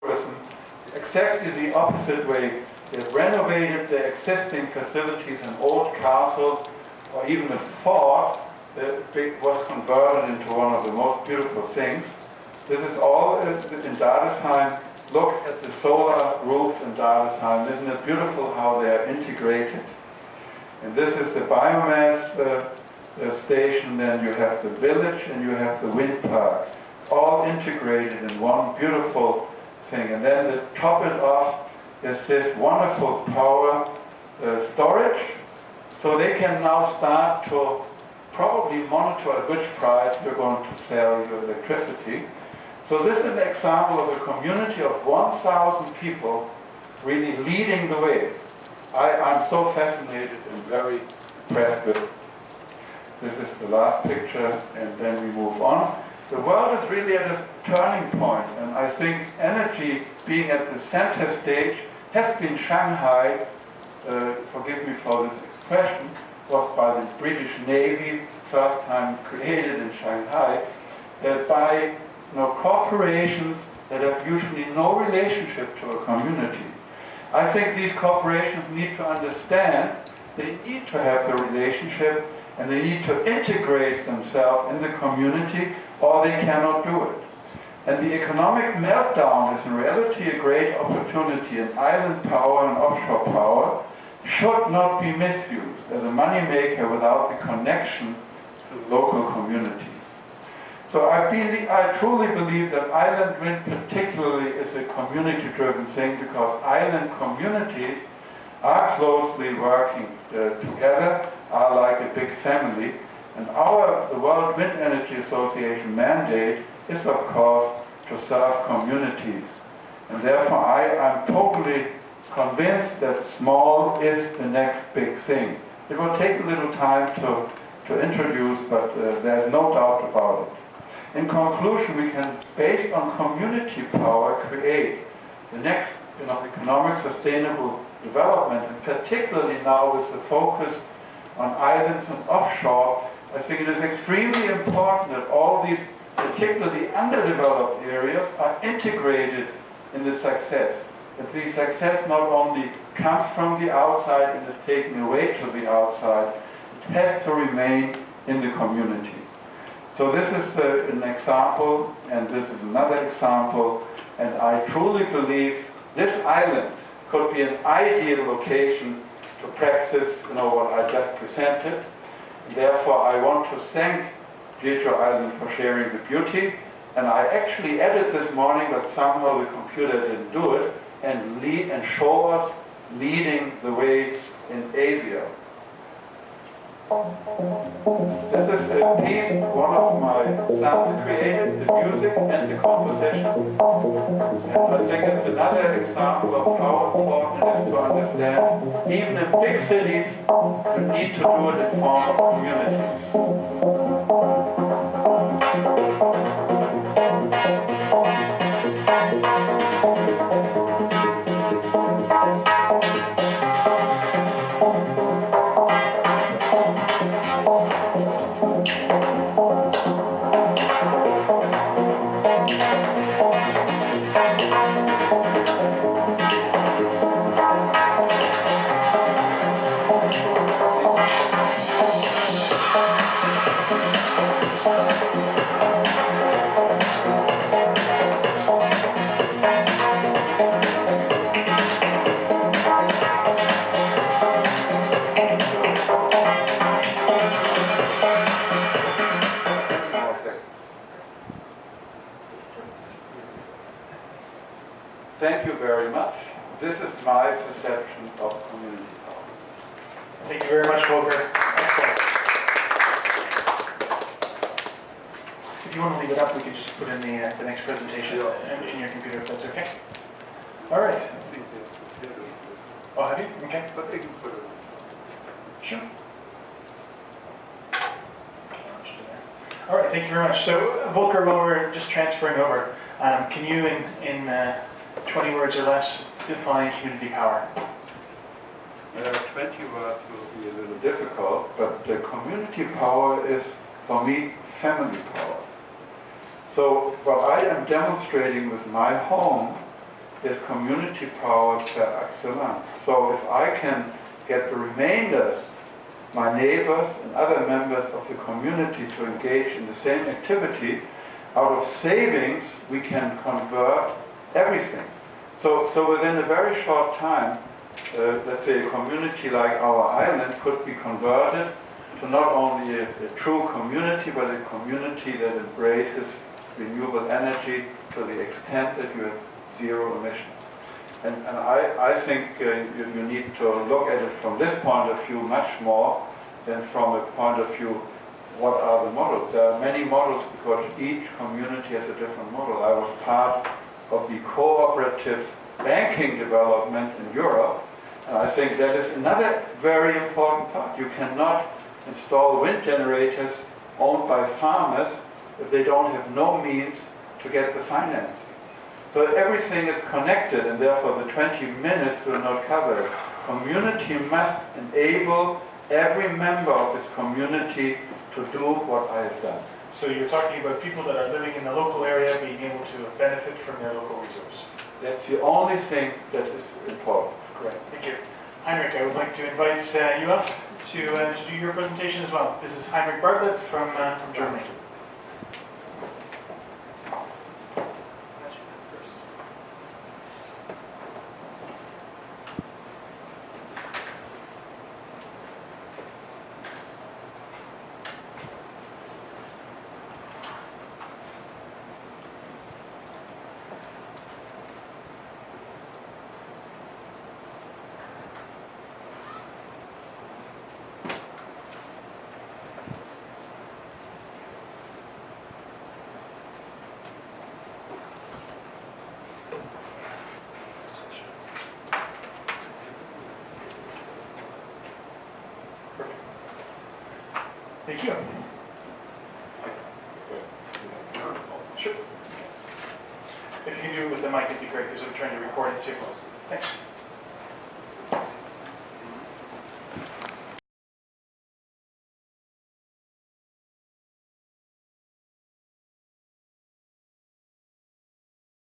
tourism. It's exactly the opposite way. They've renovated their existing facilities, an old castle or even a fort that was converted into one of the most beautiful things. This is all in Dardesheim. Look at the solar roofs in Dardesheim. Isn't it beautiful how they are integrated? And this is the biomass station, then you have the village and you have the wind park, all integrated in one beautiful thing. And then to top it off is this wonderful power storage. So they can now start to probably monitor at which price you're going to sell your electricity. So this is an example of a community of 1,000 people really leading the way. I'm so fascinated and very impressed with it. This is the last picture, and then we move on. The world is really at a turning point, and I think energy being at the center stage has been Shanghai, forgive me for this expression, was by the British Navy, first time created in Shanghai, by corporations that have usually no relationship to a community. I think these corporations need to understand they need to have the relationship and they need to integrate themselves in the community or they cannot do it. And the economic meltdown is in reality a great opportunity, and island power and offshore power should not be misused as a moneymaker without the connection to the local community. So I truly believe that island wind particularly is a community-driven thing because island communities are closely working together, are like a big family. And the World Wind Energy Association mandate is, of course, to serve communities. And therefore, I'm totally convinced that small is the next big thing. It will take a little time to introduce, but there's no doubt about it. In conclusion, we can, based on community power, create the next economic sustainable development, and particularly now with the focus on islands and offshore. I think it is extremely important that all these particularly underdeveloped areas are integrated in the success. That the success not only comes from the outside and is taken away to the outside, it has to remain in the community. So this is an example, and this is another example, and I truly believe this island could be an ideal location to practice what I just presented. And therefore, I want to thank Jeju Island for sharing the beauty, and I actually added this morning, but somehow the computer didn't do it, and show us leading the way in Asia. This is a piece one of my sons created, the music and the composition. And I think it's another example of how important it is to understand, even in big cities, you need to do it in form of communities. Thank you very much. This is my perception of community power. Thank you very much, Volker. Excellent. If you want to leave it up, we can just put in the next presentation in your computer, if that's okay. All right. Oh, have you? Okay. But they can put it. Sure. All right, thank you very much. So, Volker, while we're just transferring over, can you, in 20 words or less, define community power? 20 words will be a little difficult, but the community power is, for me, family power. So what I am demonstrating with my home is community power per excellence. So if I can get the remainders, my neighbors and other members of the community to engage in the same activity, out of savings we can convert everything. So within a very short time, let's say a community like our island could be converted to not only a true community, but a community that embraces renewable energy to the extent that you have zero emissions. And I think you need to look at it from this point of view much more than from a point of view, what are the models? There are many models because each community has a different model. I was part of the cooperative banking development in Europe, and I think that is another very important part. You cannot install wind generators owned by farmers if they don't have no means to get the financing. So everything is connected, and therefore the 20 minutes will not cover it. Community must enable every member of its community to do what I have done. So you're talking about people that are living in the local area being able to benefit from their local resource. That's the only thing that is important. Great, thank you. Heinrich, I would like to invite you up to do your presentation as well. This is Heinrich Bartlett from Germany. Thank you. Sure. If you can do it with the mic, it'd be great because I'm trying to record it too. Thanks.